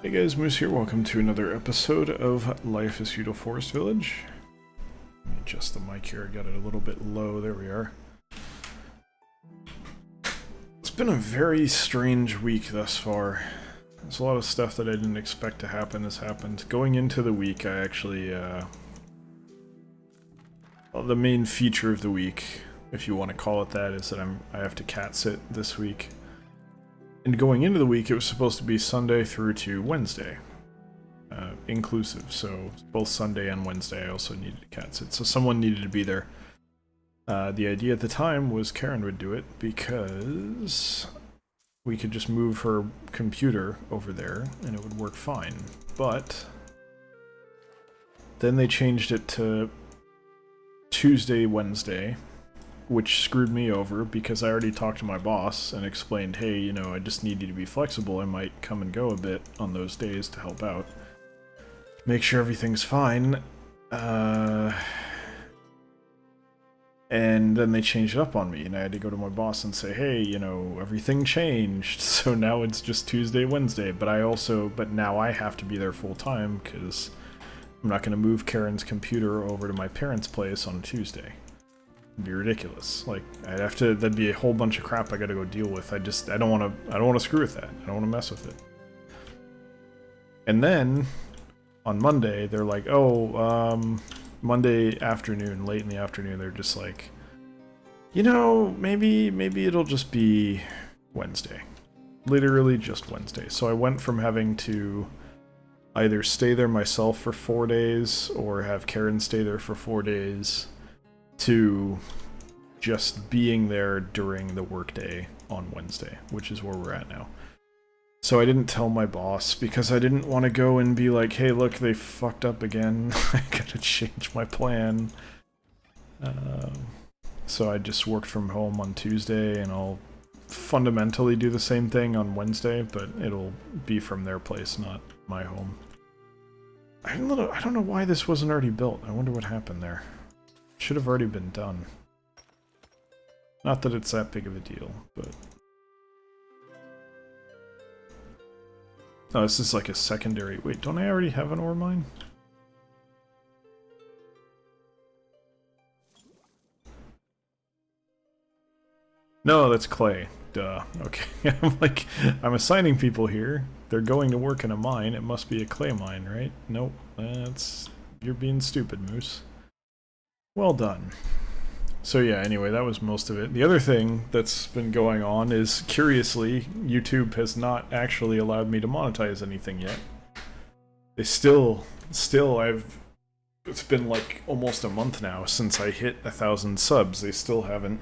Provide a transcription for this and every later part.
Hey guys, Moose here. Welcome to another episode of Life as Feudal Forest Village. Let me adjust the mic here. I got it a little bit low. There we are. It's been a very strange week thus far. There's a lot of stuff that I didn't expect to happen has happened. Going into the week, I actually, well, the main feature of the week, if you want to call it that, is that I have to cat sit this week. And going into the week, it was supposed to be Sunday through to Wednesday, inclusive. So both Sunday and Wednesday, I also needed a cat sit. So someone needed to be there. The idea at the time was Karen would do it because we could just move her computer over there and it would work fine. But then they changed it to Tuesday, Wednesday, which screwed me over because I already talked to my boss and explained, hey, you know, I just need you to be flexible. I might come and go a bit on those days to help out. Make sure everything's fine. And then they changed it up on me, and I had to go to my boss and say, hey, you know, everything changed. So now it's just Tuesday, Wednesday. But now I have to be there full time because I'm not going to move Karen's computer over to my parents' place on Tuesday. Be ridiculous. Like, that'd be a whole bunch of crap I gotta go deal with. I don't want to screw with that. I don't want to mess with it. And then on Monday they're like, Monday afternoon, late in the afternoon, they're just like, you know, maybe it'll just be Wednesday. Literally just Wednesday. So I went from having to either stay there myself for 4 days or have Karen stay there for 4 days to just being there during the workday on Wednesday, which is where we're at now. So I didn't tell my boss because I didn't want to go and be like, hey, look, they fucked up again. I gotta change my plan. So I just worked from home on Tuesday, and I'll fundamentally do the same thing on Wednesday, but it'll be from their place, not my home. I don't know why this wasn't already built. I wonder what happened there. Should have already been done. Not that it's that big of a deal, but... Oh, this is like a secondary... Wait, don't I already have an ore mine? No, that's clay. Duh. Okay. I'm assigning people here. They're going to work in a mine. It must be a clay mine, right? Nope. You're being stupid, Moose. Well done. So yeah, anyway, that was most of it. The other thing that's been going on is, curiously, YouTube has not actually allowed me to monetize anything yet. They it's been like almost a month now since I hit 1,000 subs. They still haven't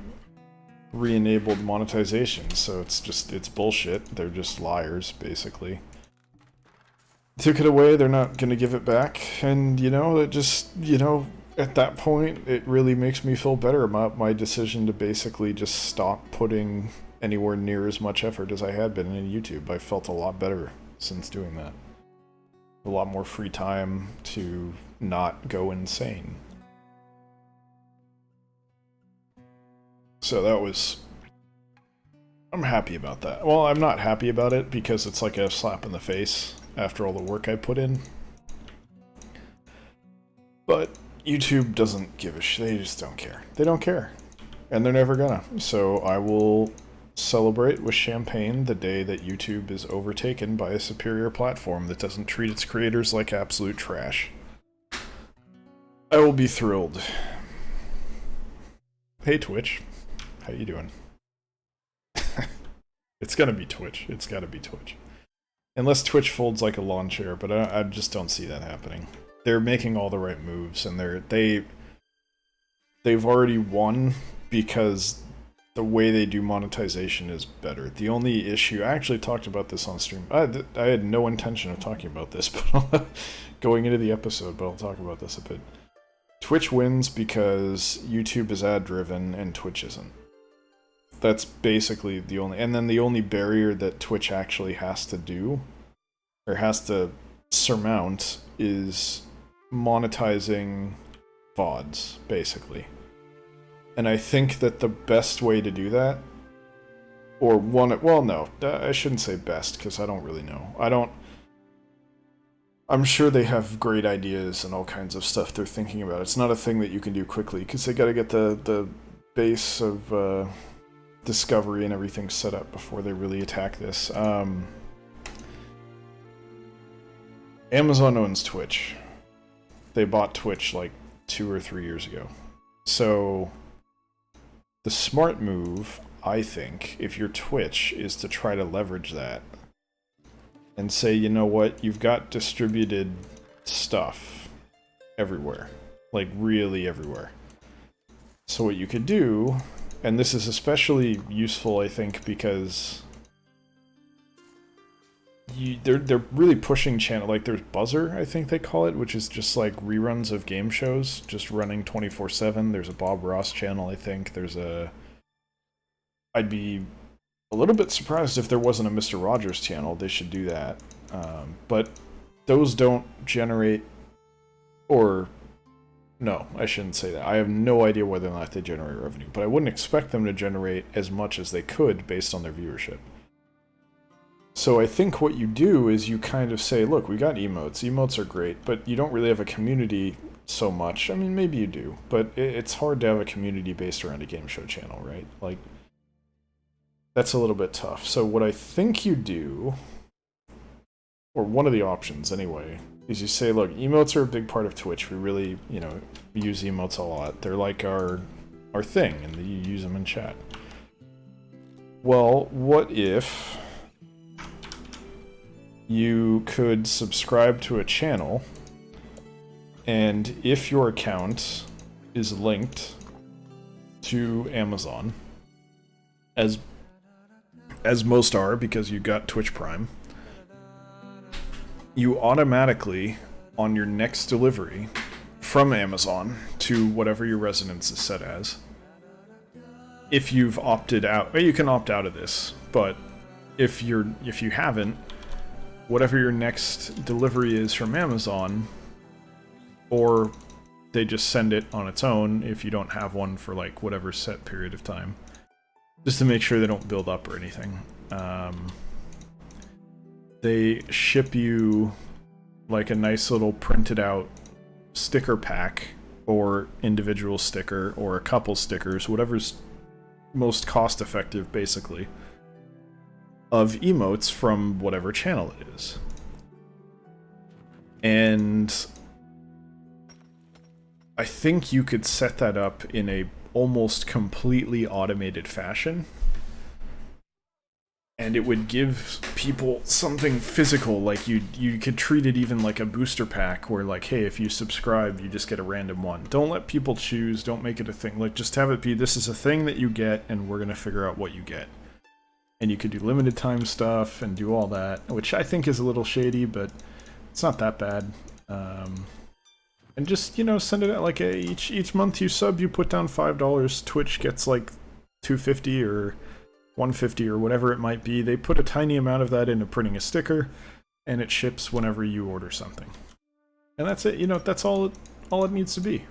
re-enabled monetization, so it's bullshit. They're just liars, basically. Took it away, they're not gonna give it back, and at that point, it really makes me feel better about my decision to basically just stop putting anywhere near as much effort as I had been in YouTube. I felt a lot better since doing that. A lot more free time to not go insane. So I'm happy about that. Well, I'm not happy about it because it's like a slap in the face after all the work I put in. But YouTube doesn't give a shit. They just don't care. They don't care. And they're never gonna. So I will celebrate with champagne the day that YouTube is overtaken by a superior platform that doesn't treat its creators like absolute trash. I will be thrilled. Hey Twitch. How you doing? It's gonna be Twitch. It's gotta be Twitch. Unless Twitch folds like a lawn chair, but I just don't see that happening. They're making all the right moves, and they've already won because the way they do monetization is better. The only issue, I actually talked about this on stream. I had no intention of talking about this, but going into the episode, but I'll talk about this a bit. Twitch wins because YouTube is ad-driven and Twitch isn't. That's basically the only, and then the only barrier that Twitch actually has to do, or has to surmount, is monetizing VODs, basically. And I think that the best way to do that, or one, well no, I shouldn't say best, because I don't really know. I'm sure they have great ideas and all kinds of stuff they're thinking about. It's not a thing that you can do quickly, because they gotta get the base of discovery and everything set up before they really attack this. Amazon owns Twitch. They bought Twitch like 2 or 3 years ago. So the smart move, I think, if you're Twitch, is to try to leverage that and say, you know what, you've got distributed stuff everywhere. Like, really everywhere. So what you could do, and this is especially useful, I think, because they're really pushing channel, like there's Buzzer, I think they call it, which is just like reruns of game shows, just running 24/7. There's a Bob Ross channel, I think. I'd be a little bit surprised if there wasn't a Mr. Rogers channel. They should do that. But those don't generate, or no, I shouldn't say that. I have no idea whether or not they generate revenue, but I wouldn't expect them to generate as much as they could based on their viewership. So I think what you do is you kind of say, look, we got emotes. Emotes are great, but you don't really have a community so much. I mean, maybe you do, but it's hard to have a community based around a game show channel, right? Like, that's a little bit tough. So what I think you do, or one of the options anyway, is you say, look, emotes are a big part of Twitch. We really, we use emotes a lot. They're like our thing, and you use them in chat. Well, what if you could subscribe to a channel, and if your account is linked to Amazon, as most are because you got Twitch Prime, you automatically, on your next delivery from Amazon to whatever your residence is set as, if you've opted out, well, you can opt out of this, but if you haven't, whatever your next delivery is from Amazon, or they just send it on its own if you don't have one for like whatever set period of time, just to make sure they don't build up or anything. They ship you like a nice little printed out sticker pack, or individual sticker, or a couple stickers, whatever's most cost effective, basically, of emotes from whatever channel it is. And I think you could set that up in a almost completely automated fashion, and it would give people something physical. Like you could treat it even like a booster pack, where like, hey, if you subscribe, you just get a random one. Don't let people choose, don't make it a thing. Like, just have it be, this is a thing that you get, and we're gonna figure out what you get. And you could do limited time stuff and do all that, which I think is a little shady, but it's not that bad. And just, send it out like each month you sub, you put down $5. Twitch gets like $2.50 or $1.50 or whatever it might be. They put a tiny amount of that into printing a sticker, and it ships whenever you order something. And that's it. That's all it needs to be.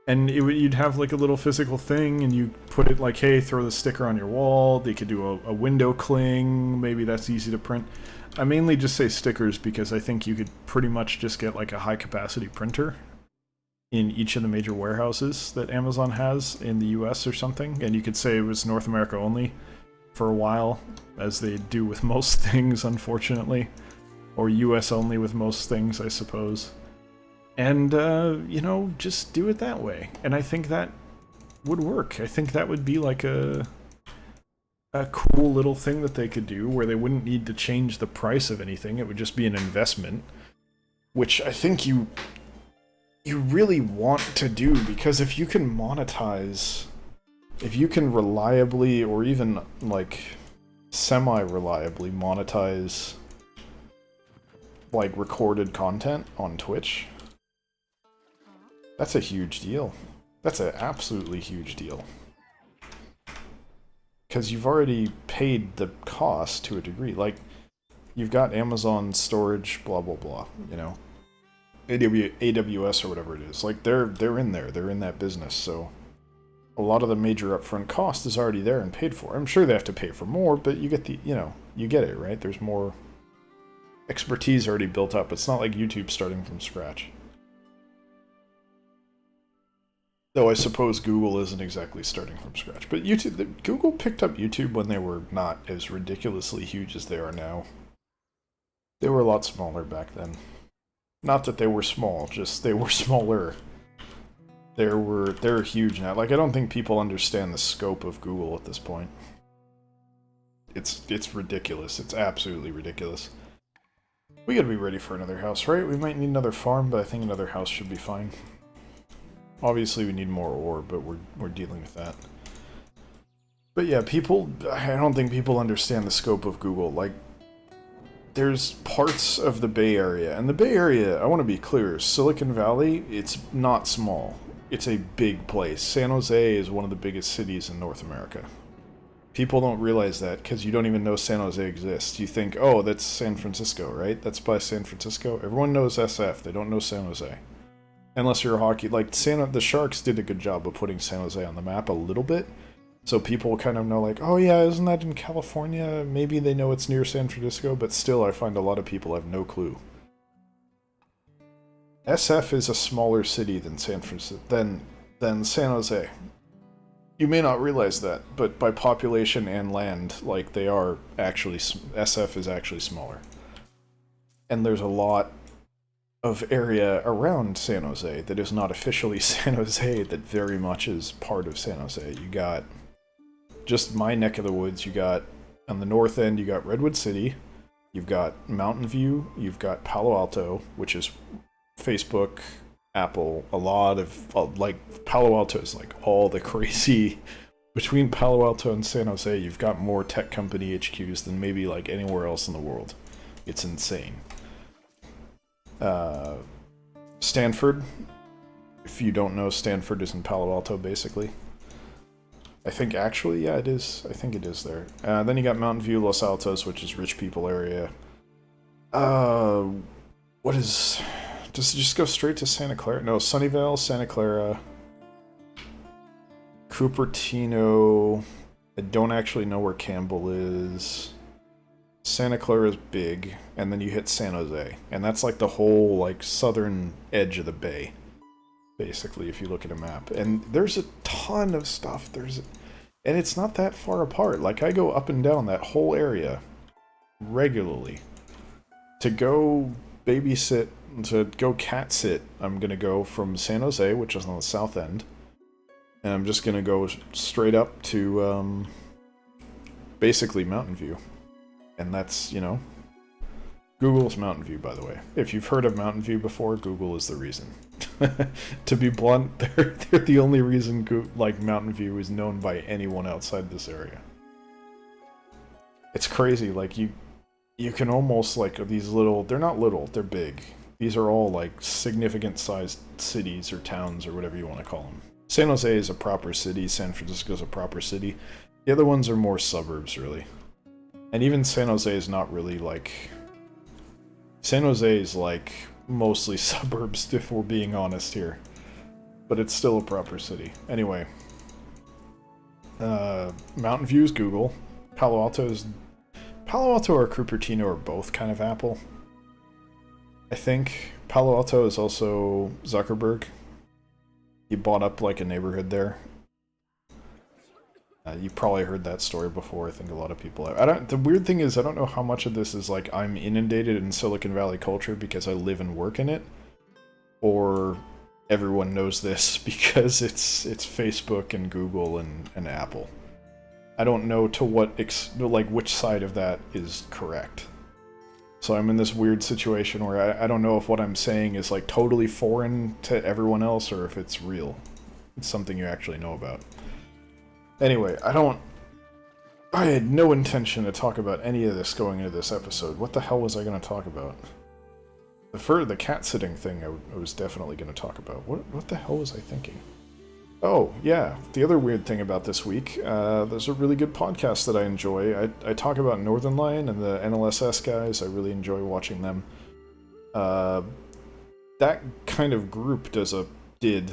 And you'd have like a little physical thing, and you put it like, hey, throw the sticker on your wall. They could do a window cling. Maybe that's easy to print. I mainly just say stickers because I think you could pretty much just get like a high capacity printer in each of the major warehouses that Amazon has in the US or something. And you could say it was North America only for a while, as they do with most things, unfortunately. Or US only with most things, I suppose. And, just do it that way. And I think that would work. I think that would be like a cool little thing that they could do, where they wouldn't need to change the price of anything. It would just be an investment, which I think you really want to do, because if you can monetize, if you can reliably, or even like semi-reliably monetize like recorded content on Twitch, that's a huge deal. That's an absolutely huge deal. Because you've already paid the cost to a degree. Like, you've got Amazon storage, blah, blah, blah, AWS or whatever it is. Like, they're in there. They're in that business, so a lot of the major upfront cost is already there and paid for. I'm sure they have to pay for more, but you get the, you get it, right? There's more expertise already built up. It's not like YouTube starting from scratch. Though I suppose Google isn't exactly starting from scratch. But Google picked up YouTube when they were not as ridiculously huge as they are now. They were a lot smaller back then. Not that they were small, just they were smaller. They're huge now. Like, I don't think people understand the scope of Google at this point. It's ridiculous. It's absolutely ridiculous. We gotta be ready for another house, right? We might need another farm, but I think another house should be fine. Obviously, we need more ore, but we're dealing with that. But yeah, I don't think people understand the scope of Google. Like, there's parts of the Bay Area, and the Bay Area, I want to be clear, Silicon Valley, it's not small. It's a big place. San Jose is one of the biggest cities in North America. People don't realize that because you don't even know San Jose exists. You think, oh, that's San Francisco, right? That's by San Francisco. Everyone knows SF. They don't know San Jose. Unless you're a hockey... Like, the Sharks did a good job of putting San Jose on the map a little bit. So people kind of know, like, oh yeah, isn't that in California? Maybe they know it's near San Francisco, but still I find a lot of people have no clue. SF is a smaller city than San Jose. You may not realize that, but by population and land, like, they are actually... SF is actually smaller. And there's a lot of area around San Jose that is not officially San Jose that very much is part of San Jose. You got... just my neck of the woods, you got... on the north end, you got Redwood City, you've got Mountain View, you've got Palo Alto, which is Facebook... Apple, a lot of, like, Palo Alto is like all the crazy, between Palo Alto and San Jose, you've got more tech company HQs than maybe like anywhere else in the world. It's insane. Stanford, if you don't know, Stanford is in Palo Alto, basically. I think actually, yeah, it is. I think it is there. Then you got Mountain View, Los Altos, which is rich people area. What is... Does it just go straight to Santa Clara? No, Sunnyvale, Santa Clara, Cupertino. I don't actually know where Campbell is. Santa Clara is big, and then you hit San Jose. And that's like the whole, like, southern edge of the bay, basically, if you look at a map. And there's a ton of stuff. And it's not that far apart. Like, I go up and down that whole area regularly. To go babysit, to go cat sit, I'm gonna go from San Jose, which is on the south end, and I'm just gonna go straight up to basically Mountain View. And that's, you know, Google's Mountain View, by the way. If you've heard of Mountain View before, Google is the reason. To be blunt, they're the only reason like Mountain View is known by anyone outside this area. It's crazy, like you can almost, like, these little, they're not little, they're big. These are all, like, significant sized cities or towns or whatever you want to call them. San Jose is a proper city, San Francisco is a proper city. The other ones are more suburbs, really. And even San Jose is not really, like... San Jose is, like, mostly suburbs, if we're being honest here. But it's still a proper city. Anyway. Mountain View is Google. Palo Alto or Cupertino are both kind of Apple. I think Palo Alto is also Zuckerberg. He bought up, like, a neighborhood there. You probably heard that story before. I think a lot of people have. The weird thing is, I don't know how much of this is, like, I'm inundated in Silicon Valley culture because I live and work in it, or everyone knows this because it's Facebook and Google and Apple. I don't know to what which side of that is correct. So I'm in this weird situation where I don't know if what I'm saying is, like, totally foreign to everyone else or if it's real. It's something you actually know about. Anyway, I had no intention to talk about any of this going into this episode. What the hell was I going to talk about? The cat sitting thing I was definitely going to talk about. What the hell was I thinking? Oh, yeah. The other weird thing about this week, there's a really good podcast that I enjoy. I talk about Northern Lion and the NLSS guys. I really enjoy watching them. That kind of group did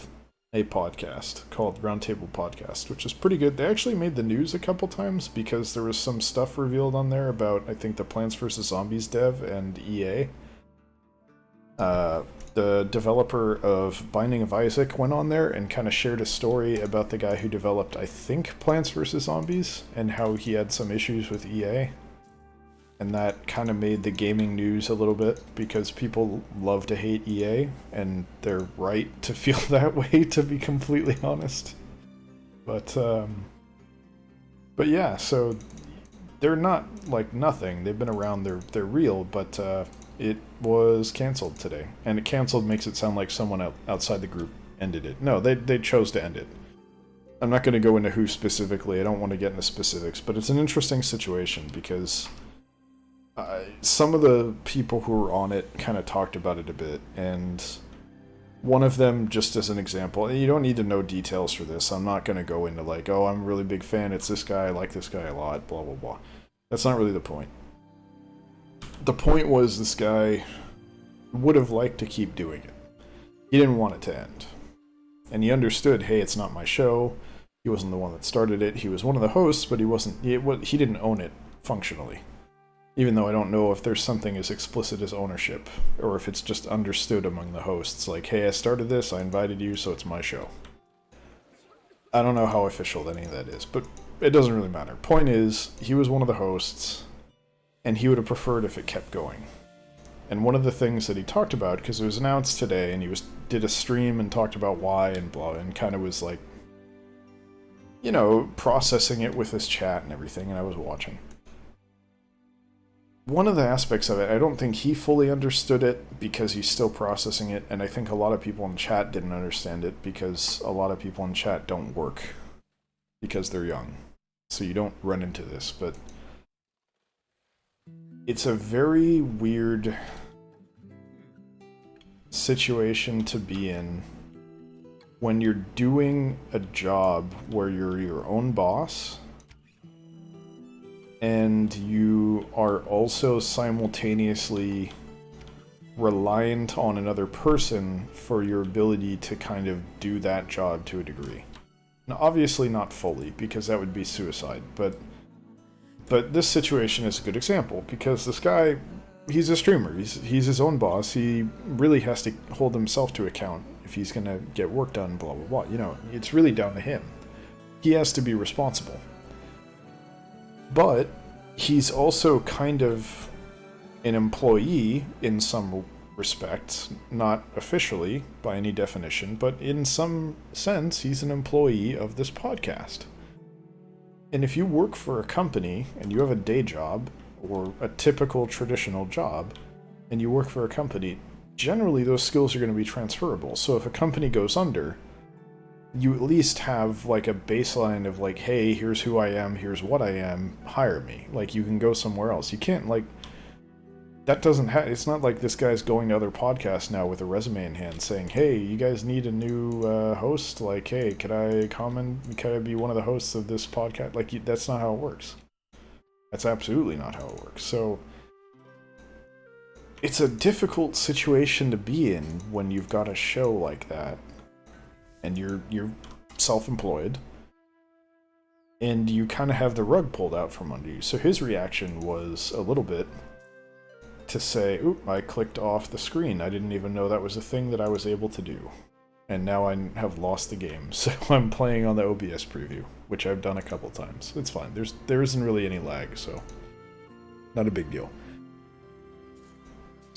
a podcast called Roundtable Podcast, which is pretty good. They actually made the news a couple times because there was some stuff revealed on there about, I think, the Plants vs. Zombies dev and EA. The developer of Binding of Isaac went on there and kind of shared a story about the guy who developed, I think, Plants vs. Zombies, and how he had some issues with EA. And that kind of made the gaming news a little bit, because people love to hate EA, and they're right to feel that way, to be completely honest. But yeah, so they're not like nothing. They've been around, they're real, but it was cancelled today. And it cancelled makes it sound like someone outside the group ended it. No, they chose to end it. I'm not going to go into who specifically, I don't want to get into specifics, but it's an interesting situation, because some of the people who were on it kind of talked about it a bit, and one of them, just as an example, and you don't need to know details for this, I'm not going to go into like, oh, I'm a really big fan, it's this guy, I like this guy a lot, blah blah blah. That's not really the point. The point was, this guy would have liked to keep doing it. He didn't want it to end. And he understood, hey, it's not my show, he wasn't the one that started it, he was one of the hosts, but he didn't own it functionally. Even though I don't know if there's something as explicit as ownership, or if it's just understood among the hosts, like, hey, I started this, I invited you, so it's my show. I don't know how official any of that is, but it doesn't really matter. Point is, he was one of the hosts, and he would have preferred if it kept going. And one of the things that he talked about, because it was announced today, and he did a stream and talked about why and blah, and kind of was like, you know, processing it with his chat and everything, and I was watching. One of the aspects of it, I don't think he fully understood it because he's still processing it, and I think a lot of people in chat didn't understand it because a lot of people in chat don't work because they're young. So you don't run into this, but it's a very weird situation to be in when you're doing a job where you're your own boss, and you are also simultaneously reliant on another person for your ability to kind of do that job to a degree. Now, obviously not fully, because that would be suicide, but this situation is a good example, because this guy, he's a streamer, he's his own boss, he really has to hold himself to account if he's gonna get work done, blah blah blah, you know, it's really down to him. He has to be responsible. But he's also kind of an employee in some respects, not officially by any definition, but in some sense he's an employee of this podcast. And if you work for a company and you have a day job or a typical traditional job and you work for a company, generally those skills are going to be transferable. So if a company goes under, you at least have like a baseline of like, hey, here's who I am, here's what I am, hire me. Like, you can go somewhere else. You can't, like, that doesn't have, it's not like this guy's going to other podcasts now with a resume in hand saying, hey, you guys need a new host, like, hey, could I be one of the hosts of this podcast? Like, that's not how it works. That's absolutely not how it works. So it's a difficult situation to be in when you've got a show like that and you're self-employed, and you kind of have the rug pulled out from under you. So his reaction was a little bit to say, oop, I clicked off the screen. I didn't even know that was a thing that I was able to do. And now I have lost the game. So I'm playing on the OBS preview, which I've done a couple times. It's fine. There isn't really any lag, so not a big deal.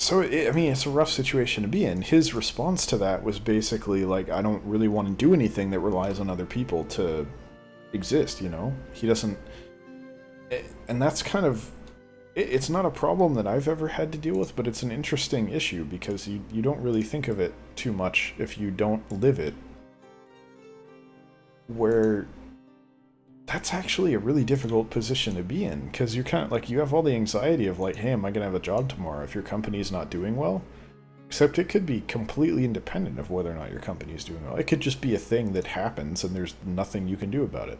So, I mean, it's a rough situation to be in. His response to that was basically like, I don't really want to do anything that relies on other people to exist, you know? He doesn't... And that's kind of... It's not a problem that I've ever had to deal with, but it's an interesting issue because you don't really think of it too much if you don't live it. Where that's actually a really difficult position to be in, because you're kind of like, you have all the anxiety of like, hey, am I going to have a job tomorrow if your company's not doing well? Except it could be completely independent of whether or not your company's doing well. It could just be a thing that happens and there's nothing you can do about it.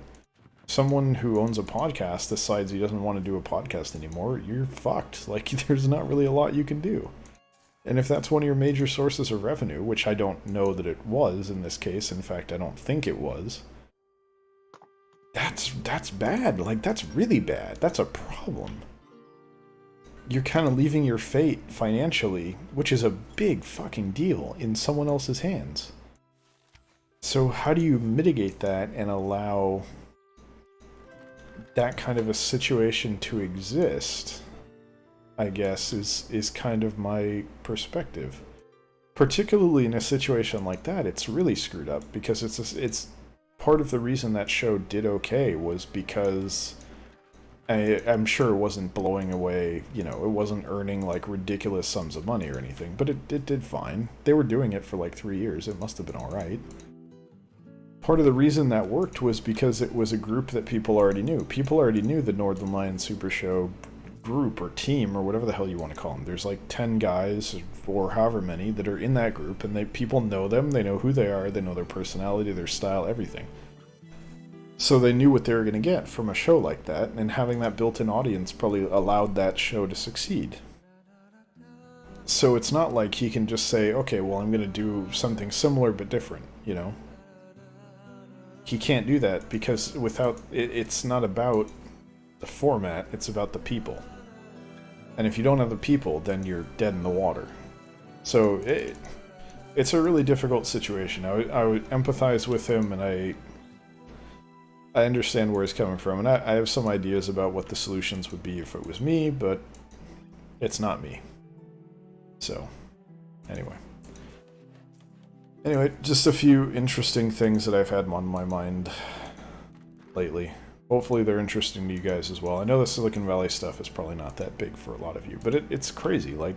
Someone who owns a podcast decides he doesn't want to do a podcast anymore, you're fucked. Like, there's not really a lot you can do. And if that's one of your major sources of revenue, which I don't know that it was in this case, in fact, I don't think it was, that's bad. Like, that's really bad. That's a problem. You're kind of leaving your fate financially, which is a big fucking deal, in someone else's hands. So how do you mitigate that and allow that kind of a situation to exist, I guess, is kind of my perspective. Particularly in a situation like that, it's really screwed up, because it's part of the reason that show did okay was because I'm sure it wasn't blowing away, you know, it wasn't earning like ridiculous sums of money or anything, but it did fine. They were doing it for like 3 years, it must have been alright. Part of the reason that worked was because it was a group that people already knew. People already knew the Northern Lion Super Show group or team or whatever the hell you want to call them. There's like 10 guys or however many that are in that group, and people know them, they know who they are, they know their personality, their style, everything. So they knew what they were going to get from a show like that, and having that built-in audience probably allowed that show to succeed. So it's not like he can just say, okay, well, I'm going to do something similar but different, you know? He can't do that because it's not about the format, it's about the people. And if you don't have the people, then you're dead in the water. So it's a really difficult situation. I would empathize with him, and I understand where he's coming from, and I have some ideas about what the solutions would be if it was me, but it's not me. So, anyway, just a few interesting things that I've had on my mind lately. Hopefully they're interesting to you guys as well. I know the Silicon Valley stuff is probably not that big for a lot of you, but it's crazy. Like,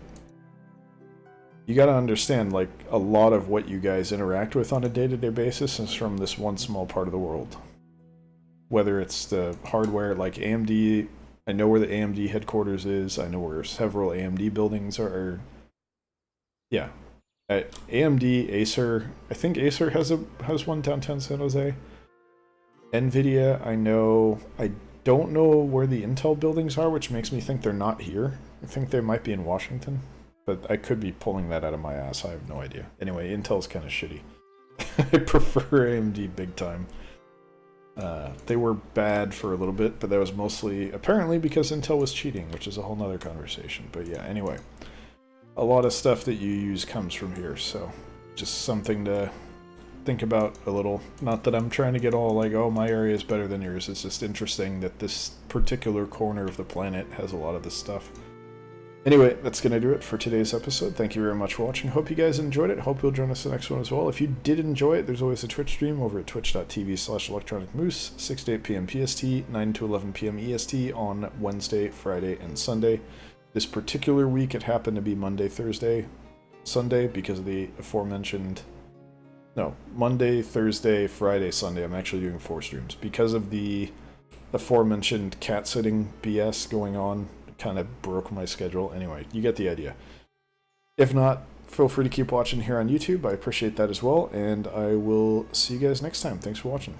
you gotta understand, like, a lot of what you guys interact with on a day-to-day basis is from this one small part of the world. Whether it's the hardware, like AMD, I know where the AMD headquarters is, I know where several AMD buildings are. Yeah. AMD, Acer, I think Acer has one downtown San Jose. NVIDIA, I don't know where the Intel buildings are, which makes me think they're not here. I think they might be in Washington, but I could be pulling that out of my ass, I have no idea. Anyway, Intel's kind of shitty. I prefer AMD big time. They were bad for a little bit, but that was mostly, apparently, because Intel was cheating, which is a whole nother conversation. But yeah, anyway. A lot of stuff that you use comes from here, so just something to think about a little. Not that I'm trying to get all like, oh, my area is better than yours. It's just interesting that this particular corner of the planet has a lot of this stuff. Anyway, that's going to do it for today's episode. Thank you very much for watching. Hope you guys enjoyed it. Hope you'll join us the next one as well. If you did enjoy it, there's always a Twitch stream over at twitch.tv/electronicmoose, 6 to 8 p.m. PST, 9 to 11 p.m. EST on Wednesday, Friday, and Sunday. This particular week, it happened to be Monday, Thursday, Sunday, because of the aforementioned... No, Monday, Thursday, Friday, Sunday. I'm actually doing 4 streams. Because of the aforementioned cat-sitting BS going on, kind of broke my schedule. Anyway, you get the idea. If not, feel free to keep watching here on YouTube. I appreciate that as well, and I will see you guys next time. Thanks for watching.